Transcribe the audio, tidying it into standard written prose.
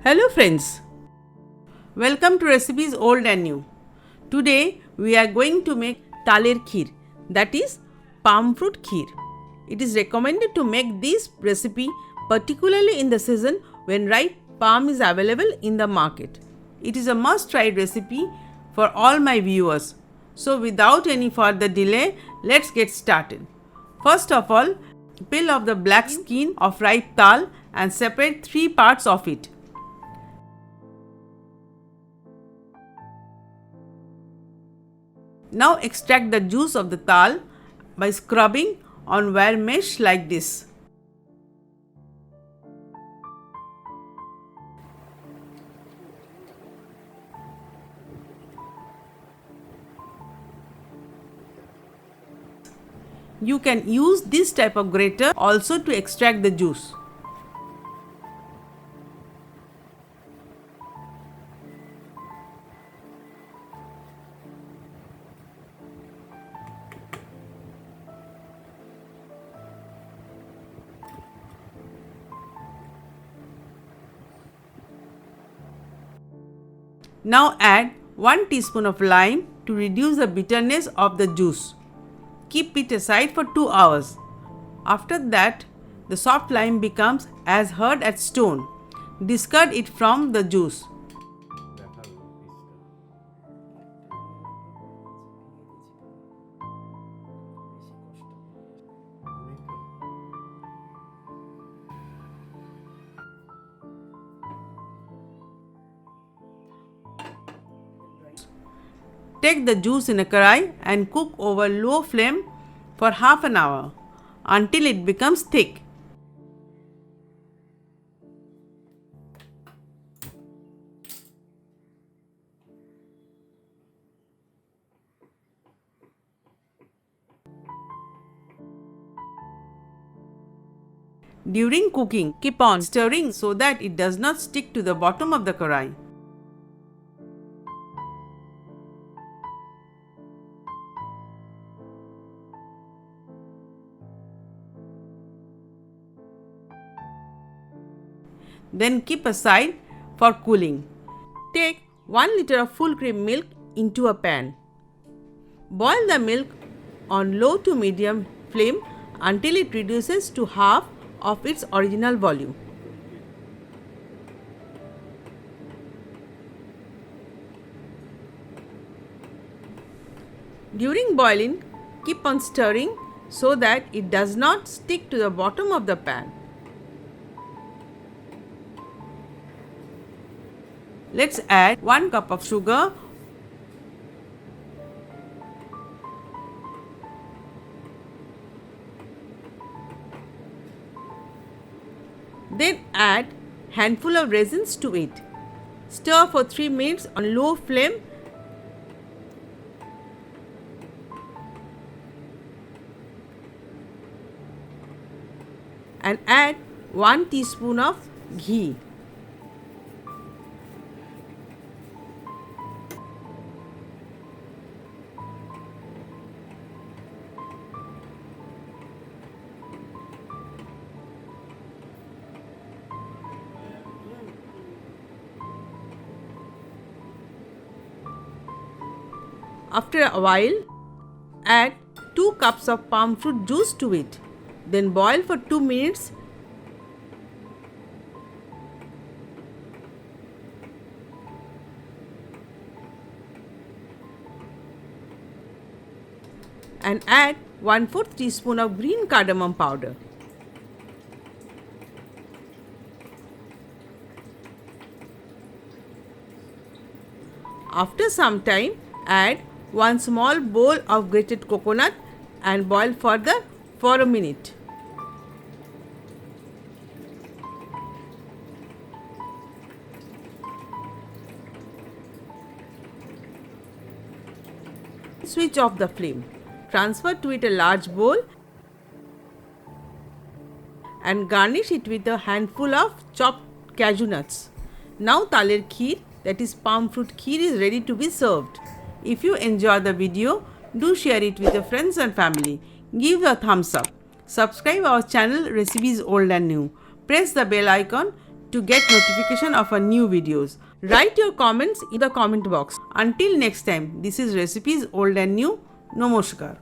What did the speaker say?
Hello friends, welcome to Recipes Old and New. Today we are going to make Taler Kheer, that is palm fruit kheer. It is recommended to make this recipe particularly in the season when ripe palm is available in the market. It is a must-try recipe for all my viewers. So without any further delay, let's get started. First of all, peel off the black skin of ripe taal and separate 3 parts of it. Now extract the juice of the taal by scrubbing on wire mesh like this. You can use this type of grater also to extract the juice. Now add 1 teaspoon of lime to reduce the bitterness of the juice. Keep it aside for 2 hours. After that, the soft lime becomes as hard as stone. Discard it from the juice. Take the juice in a karai and cook over low flame for half an hour until it becomes thick. During cooking, keep on stirring so that it does not stick to the bottom of the karai. Then keep aside for cooling. Take 1 liter of full cream milk into a pan. Boil the milk on low to medium flame until it reduces to half of its original volume. During boiling, keep on stirring so that it does not stick to the bottom of the pan. Let's add 1 cup of sugar, then add handful of resins to it. Stir for 3 minutes on low flame. And add 1 teaspoon of ghee. After a while, add 2 cups of palm fruit juice to it. Then boil for 2 minutes. And add 1/4 teaspoon of green cardamom powder. After some time, add 1 small bowl of grated coconut and boil further for a minute. Switch off the flame. Transfer to it a large bowl and garnish it with a handful of chopped cashew nuts. Now Taler Kheer, that is palm fruit kheer, is ready to be served. If you enjoy the video, do share it with your friends and family. Give a thumbs up. Subscribe our channel Recipes Old and New. Press the bell icon to get notification of our new videos. Write your comments in the comment box. Until next time, this is Recipes Old and New. Namaskar.